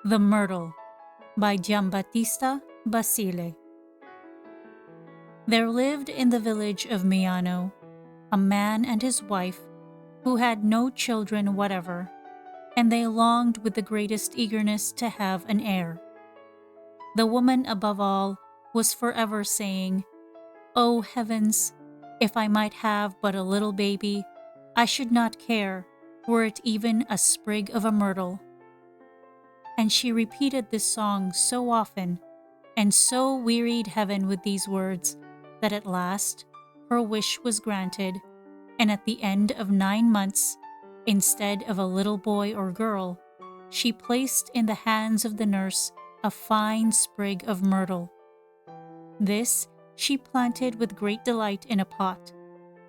The Myrtle by Giambattista Basile. There lived in the village of Miano a man and his wife who had no children whatever, and they longed with the greatest eagerness to have an heir. The woman, above all, was forever saying, "O heavens, if I might have but a little baby, I should not care, were it even a sprig of a myrtle." And she repeated this song so often, and so wearied heaven with these words, that at last her wish was granted, and at the end of 9 months, instead of a little boy or girl, she placed in the hands of the nurse a fine sprig of myrtle. This she planted with great delight in a pot,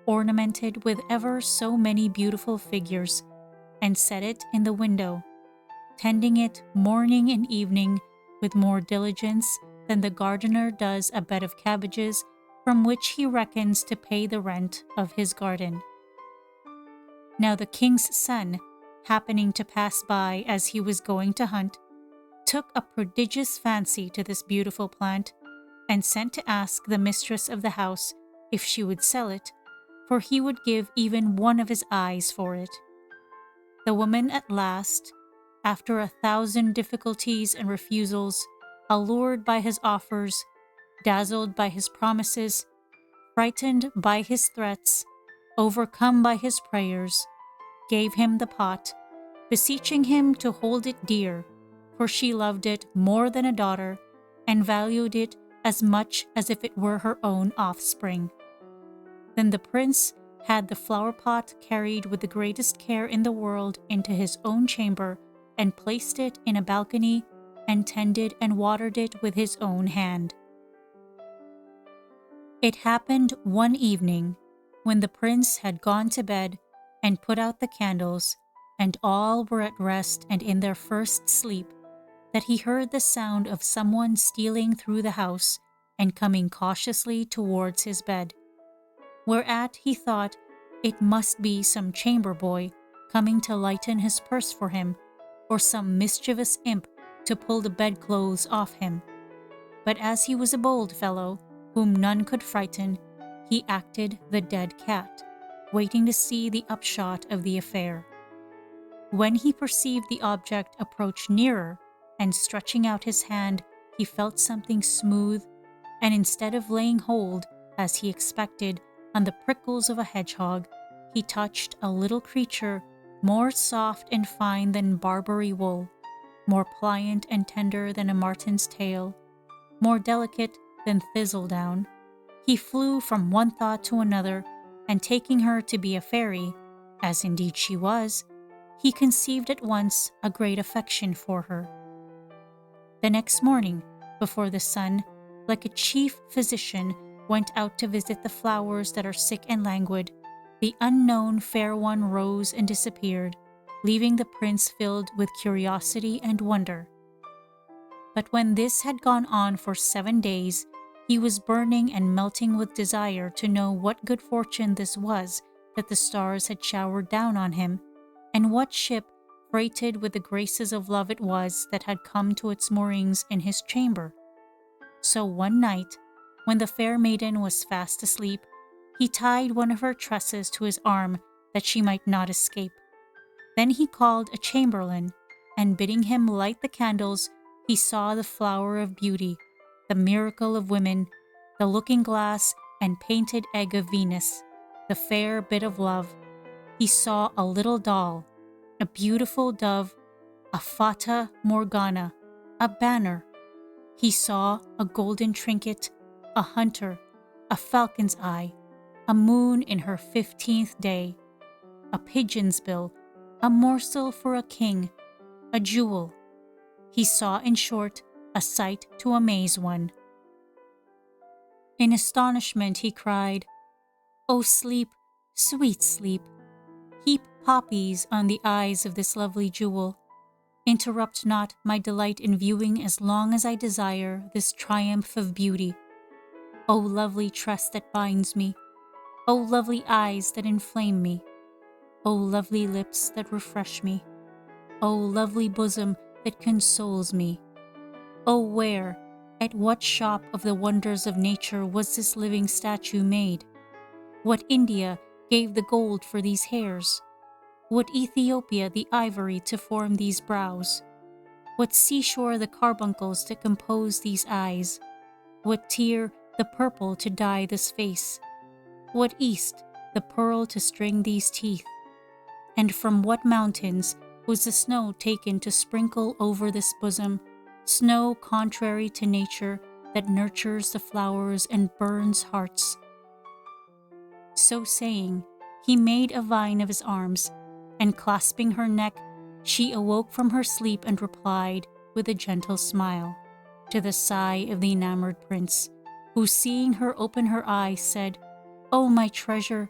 ornamented with ever so many beautiful figures, and set it in the window, tending it morning and evening with more diligence than the gardener does a bed of cabbages from which he reckons to pay the rent of his garden. Now the king's son, happening to pass by as he was going to hunt, took a prodigious fancy to this beautiful plant, and sent to ask the mistress of the house if she would sell it, for he would give even one of his eyes for it. The woman at last, after 1,000 difficulties and refusals, allured by his offers, dazzled by his promises, frightened by his threats, overcome by his prayers, gave him the pot, beseeching him to hold it dear, for she loved it more than a daughter, and valued it as much as if it were her own offspring. Then the prince had the flower pot carried with the greatest care in the world into his own chamber, and placed it in a balcony, and tended and watered it with his own hand. It happened one evening, when the prince had gone to bed and put out the candles, and all were at rest and in their first sleep, that he heard the sound of someone stealing through the house and coming cautiously towards his bed, whereat he thought it must be some chamber boy coming to lighten his purse for him, or some mischievous imp to pull the bedclothes off him. But as he was a bold fellow, whom none could frighten, he acted the dead cat, waiting to see the upshot of the affair. When he perceived the object approach nearer, and stretching out his hand, he felt something smooth, and instead of laying hold, as he expected, on the prickles of a hedgehog, he touched a little creature more soft and fine than Barbary wool, more pliant and tender than a marten's tail, more delicate than thistledown. He flew from one thought to another, and taking her to be a fairy, as indeed she was, he conceived at once a great affection for her. The next morning, before the sun, like a chief physician, went out to visit the flowers that are sick and languid, the unknown fair one rose and disappeared, leaving the prince filled with curiosity and wonder. But when this had gone on for 7 days, he was burning and melting with desire to know what good fortune this was that the stars had showered down on him, and what ship freighted with the graces of love it was that had come to its moorings in his chamber. So one night, when the fair maiden was fast asleep, he tied one of her tresses to his arm that she might not escape. Then he called a chamberlain, and bidding him light the candles, he saw the flower of beauty, the miracle of women, the looking-glass and painted egg of Venus, the fair bit of love. He saw a little doll, a beautiful dove, a fata morgana, a banner. He saw a golden trinket, a hunter, a falcon's eye, a moon in her 15th day, a pigeon's bill, a morsel for a king, a jewel. He saw, in short, a sight to amaze one. In astonishment he cried, "O sleep, sweet sleep, heap poppies on the eyes of this lovely jewel. Interrupt not my delight in viewing as long as I desire this triumph of beauty. O lovely tress that binds me, O lovely eyes that inflame me, O lovely lips that refresh me, O lovely bosom that consoles me. Oh, where, at what shop of the wonders of nature was this living statue made? What India gave the gold for these hairs? What Ethiopia the ivory to form these brows? What seashore the carbuncles to compose these eyes? What tear the purple to dye this face? What East the pearl to string these teeth? And from what mountains was the snow taken to sprinkle over this bosom, snow contrary to nature that nurtures the flowers and burns hearts? So saying, he made a vine of his arms, and clasping her neck, she awoke from her sleep and replied with a gentle smile to the sigh of the enamored prince, who, seeing her open her eyes, said, "O my treasure,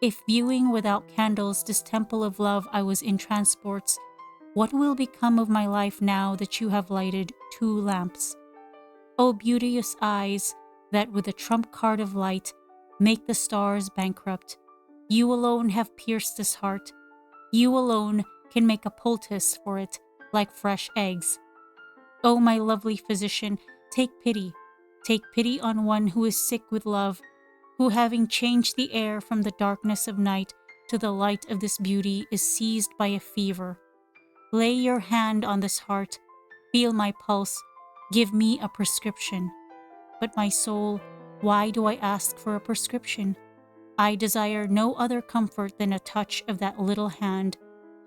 if viewing without candles this temple of love I was in transports, what will become of my life now that you have lighted 2 lamps? O beauteous eyes that with a trump card of light make the stars bankrupt, you alone have pierced this heart. You alone can make a poultice for it like fresh eggs. O my lovely physician, take pity on one who is sick with love, who having changed the air from the darkness of night to the light of this beauty is seized by a fever. Lay your hand on this heart, feel my pulse, give me a prescription." But my soul, why do I ask for a prescription? I desire no other comfort than a touch of that little hand,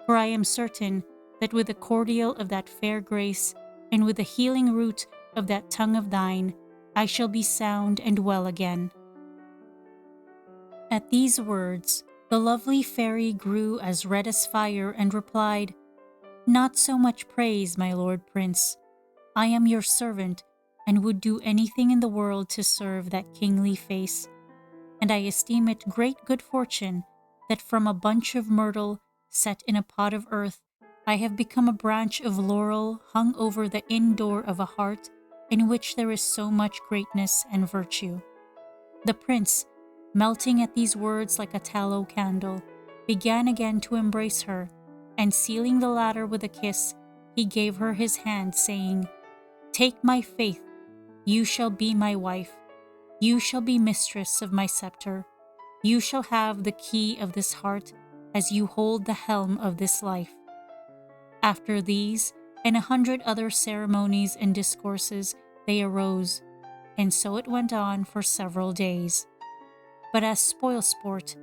for I am certain that with the cordial of that fair grace, and with the healing root of that tongue of thine, I shall be sound and well again. At these words, the lovely fairy grew as red as fire and replied, "Not so much praise, my lord prince. I am your servant, and would do anything in the world to serve that kingly face. And I esteem it great good fortune that from a bunch of myrtle set in a pot of earth, I have become a branch of laurel hung over the inn door of a heart in which there is so much greatness and virtue." The prince, melting at these words like a tallow candle, began again to embrace her, and sealing the latter with a kiss, he gave her his hand, saying, "Take my faith, you shall be my wife. You shall be mistress of my scepter. You shall have the key of this heart as you hold the helm of this life." After these and 100 other ceremonies and discourses, they arose, and so it went on for several days. But as spoil sport,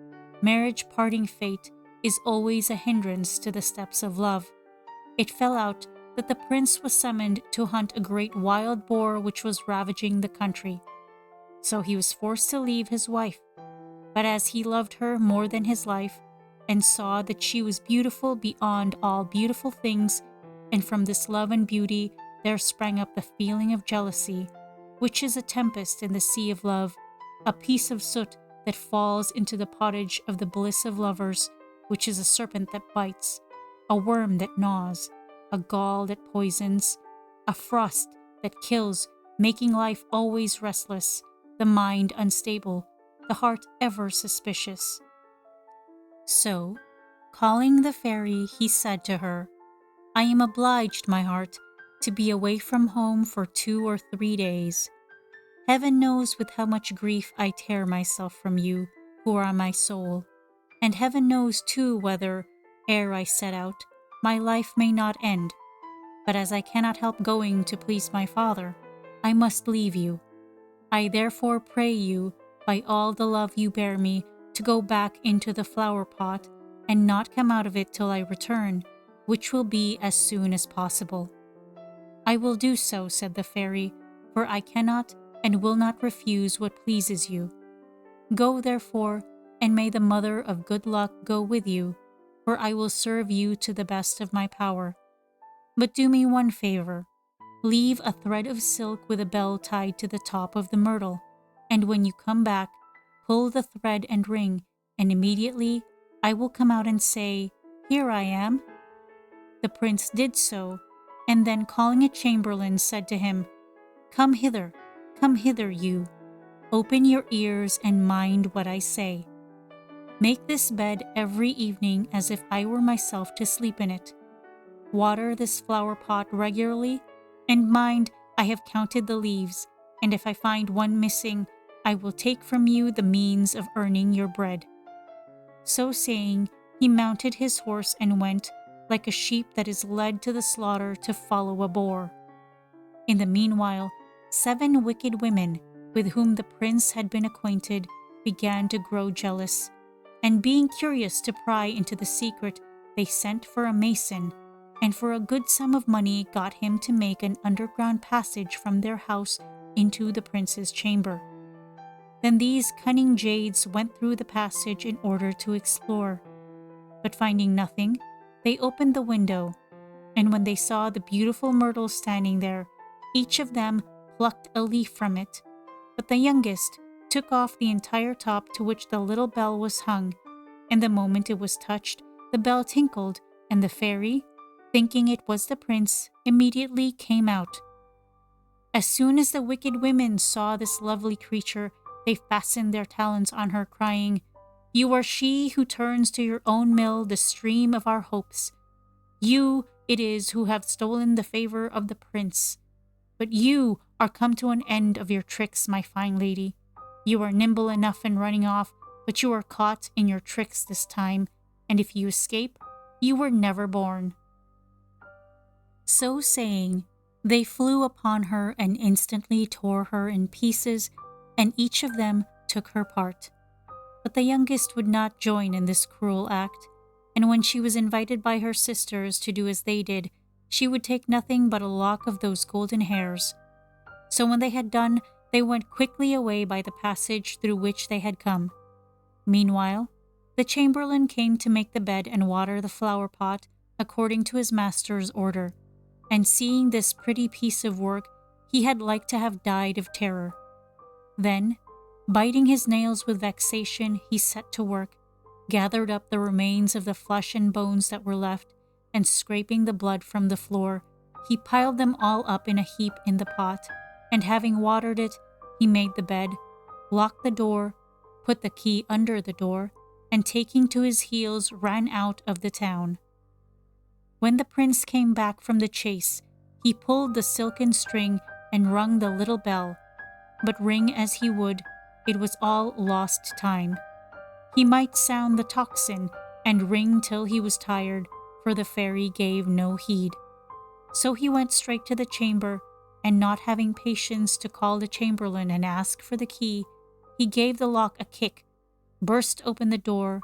marriage parting fate is always a hindrance to the steps of love. It fell out that the prince was summoned to hunt a great wild boar which was ravaging the country. So he was forced to leave his wife. But as he loved her more than his life, and saw that she was beautiful beyond all beautiful things, and from this love and beauty there sprang up the feeling of jealousy, which is a tempest in the sea of love, a piece of soot that falls into the pottage of the bliss of lovers, which is a serpent that bites, a worm that gnaws, a gall that poisons, a frost that kills, making life always restless, the mind unstable, the heart ever suspicious. So, calling the fairy, he said to her, "I am obliged, my heart, to be away from home for 2 or 3 days. Heaven knows with how much grief I tear myself from you, who are my soul, and heaven knows too whether, ere I set out, my life may not end. But as I cannot help going to please my father, I must leave you. I therefore pray you, by all the love you bear me, to go back into the flower pot, and not come out of it till I return, which will be as soon as possible." "I will do so," said the fairy, "for I cannot and will not refuse what pleases you. Go, therefore, and may the mother of good luck go with you, for I will serve you to the best of my power. But do me one favor. Leave a thread of silk with a bell tied to the top of the myrtle, and when you come back, pull the thread and ring, and immediately I will come out and say, 'Here I am.'" The prince did so, and then calling a chamberlain said to him, come hither, you. Open your ears and mind what I say. Make this bed every evening as if I were myself to sleep in it. Water this flower pot regularly, and mind, I have counted the leaves, and if I find one missing, I will take from you the means of earning your bread." So saying, he mounted his horse and went, like a sheep that is led to the slaughter, to follow a boar. In the meanwhile, 7 wicked women, with whom the prince had been acquainted, began to grow jealous, and being curious to pry into the secret, they sent for a mason, and for a good sum of money got him to make an underground passage from their house into the prince's chamber. Then these cunning jades went through the passage in order to explore. But finding nothing, they opened the window, and when they saw the beautiful Myrtle standing there, each of them plucked a leaf from it. But the youngest took off the entire top to which the little bell was hung, and the moment it was touched, the bell tinkled, and the fairy, thinking it was the prince, immediately came out. As soon as the wicked women saw this lovely creature, they fastened their talons on her, crying, "You are she who turns to your own mill the stream of our hopes. You it is who have stolen the favor of the prince. But you are come to an end of your tricks, my fine lady. You are nimble enough in running off, but you are caught in your tricks this time, and if you escape, you were never born." So saying, they flew upon her and instantly tore her in pieces, and each of them took her part. But the youngest would not join in this cruel act, and when she was invited by her sisters to do as they did, she would take nothing but a lock of those golden hairs. So when they had done, they went quickly away by the passage through which they had come. Meanwhile, the chamberlain came to make the bed and water the flower pot according to his master's order, and seeing this pretty piece of work, he had like to have died of terror. Then, biting his nails with vexation, he set to work, gathered up the remains of the flesh and bones that were left, and scraping the blood from the floor, he piled them all up in a heap in the pot, and having watered it, he made the bed, locked the door, put the key under the door, and taking to his heels ran out of the town. When the prince came back from the chase, he pulled the silken string and rung the little bell, but ring as he would, it was all lost time. He might sound the tocsin and ring till he was tired, for the fairy gave no heed. So he went straight to the chamber, and not having patience to call the chamberlain and ask for the key, he gave the lock a kick, burst open the door,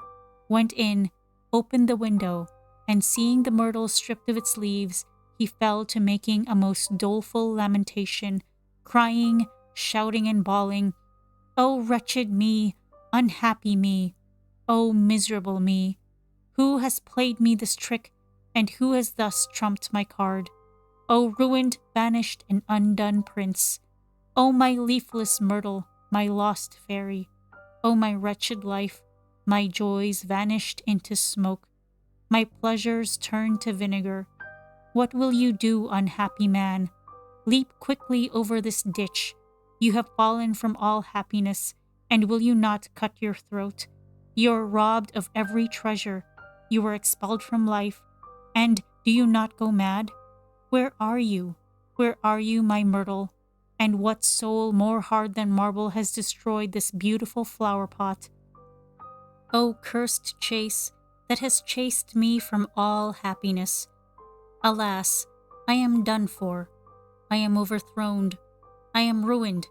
went in, opened the window, and seeing the myrtle stripped of its leaves, he fell to making a most doleful lamentation, crying, shouting and bawling, "O wretched me, unhappy me, O miserable me! Who has played me this trick, and who has thus trumped my card? O ruined, banished, and undone prince! O my leafless myrtle, my lost fairy! O my wretched life, my joys vanished into smoke, my pleasures turned to vinegar! What will you do, unhappy man? Leap quickly over this ditch. You have fallen from all happiness, and will you not cut your throat? You are robbed of every treasure. You are expelled from life, and do you not go mad? Where are you? Where are you, my myrtle? And what soul more hard than marble has destroyed this beautiful flower pot? O cursed chase that has chased me from all happiness! Alas, I am done for. I am overthrown. I am ruined.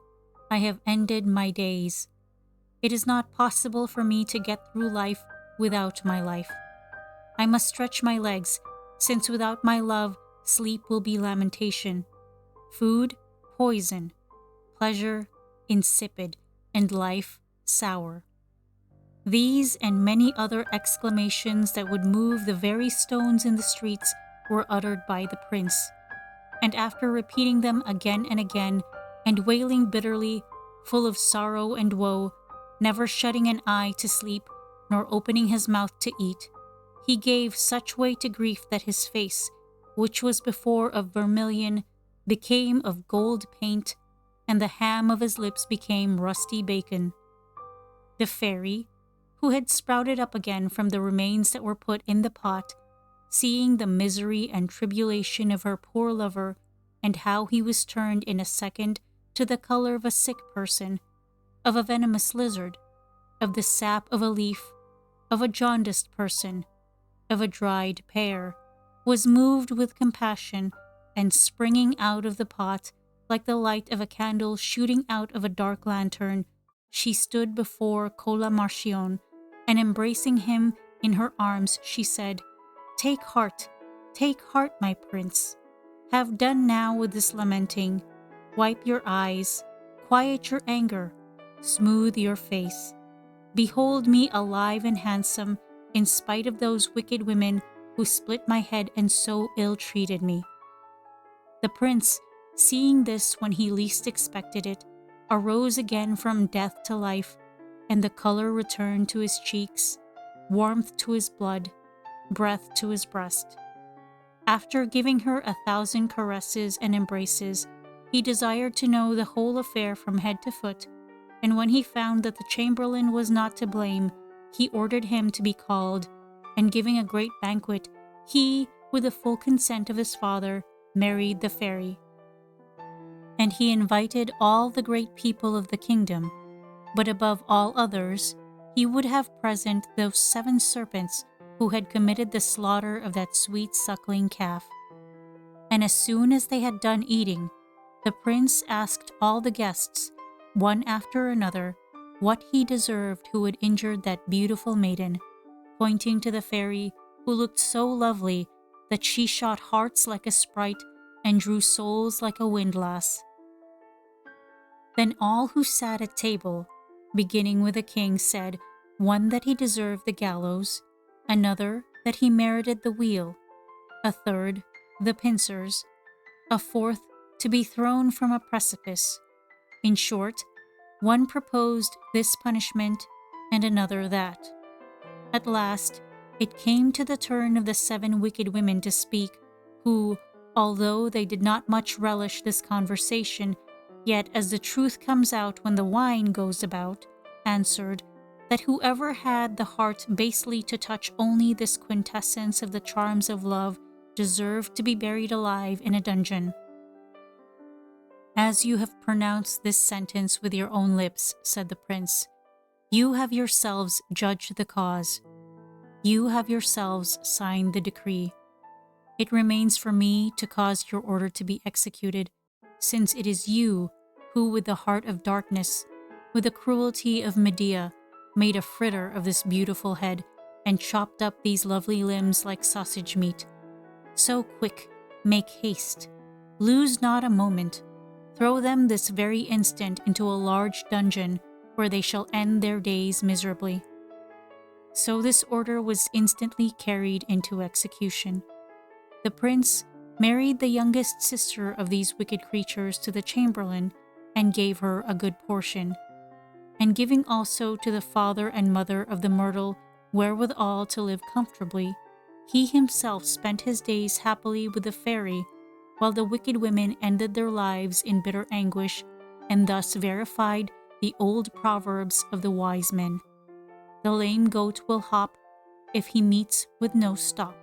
I have ended my days. It is not possible for me to get through life without my life. I must stretch my legs, since without my love, sleep will be lamentation, food, poison, pleasure, insipid, and life, sour. These and many other exclamations that would move the very stones in the streets were uttered by the prince, and after repeating them again and again, and wailing bitterly, full of sorrow and woe, never shutting an eye to sleep, nor opening his mouth to eat, he gave such way to grief that his face, which was before of vermilion, became of gold paint, and the ham of his lips became rusty bacon. The fairy, who had sprouted up again from the remains that were put in the pot, seeing the misery and tribulation of her poor lover, and how he was turned in a second to the color of a sick person, of a venomous lizard, of the sap of a leaf, of a jaundiced person, of a dried pear, was moved with compassion, and springing out of the pot, like the light of a candle shooting out of a dark lantern, she stood before Colamarcion, and embracing him in her arms, she said, take heart, my prince. Have done now with this lamenting. Wipe your eyes, quiet your anger, smooth your face. Behold me alive and handsome, in spite of those wicked women who split my head and so ill-treated me. The prince, seeing this when he least expected it, arose again from death to life, and the color returned to his cheeks, warmth to his blood, breath to his breast. After giving her 1,000 caresses and embraces, he desired to know the whole affair from head to foot, and when he found that the chamberlain was not to blame, he ordered him to be called, and giving a great banquet, he, with the full consent of his father, married the fairy. And he invited all the great people of the kingdom, but above all others, he would have present those 7 serpents who had committed the slaughter of that sweet suckling calf. And as soon as they had done eating, the prince asked all the guests, one after another, what he deserved who had injured that beautiful maiden, pointing to the fairy who looked so lovely that she shot hearts like a sprite and drew souls like a windlass. Then all who sat at table, beginning with the king, said, one that he deserved the gallows, another that he merited the wheel, a third the pincers, a fourth to be thrown from a precipice. In short, one proposed this punishment and another that. At last, it came to the turn of the 7 wicked women to speak, who, although they did not much relish this conversation, yet as the truth comes out when the wine goes about, answered, that whoever had the heart basely to touch only this quintessence of the charms of love deserved to be buried alive in a dungeon. As you have pronounced this sentence with your own lips, said the prince, you have yourselves judged the cause. You have yourselves signed the decree. It remains for me to cause your order to be executed, since it is you who, with the heart of darkness, with the cruelty of Medea, made a fritter of this beautiful head and chopped up these lovely limbs like sausage meat. So quick, make haste. Lose not a moment. Throw them this very instant into a large dungeon where they shall end their days miserably. So this order was instantly carried into execution. The prince married the youngest sister of these wicked creatures to the chamberlain and gave her a good portion, and giving also to the father and mother of the Myrtle wherewithal to live comfortably, he himself spent his days happily with the fairy, while the wicked women ended their lives in bitter anguish, and thus verified the old proverbs of the wise men. The lame goat will hop if he meets with no stop.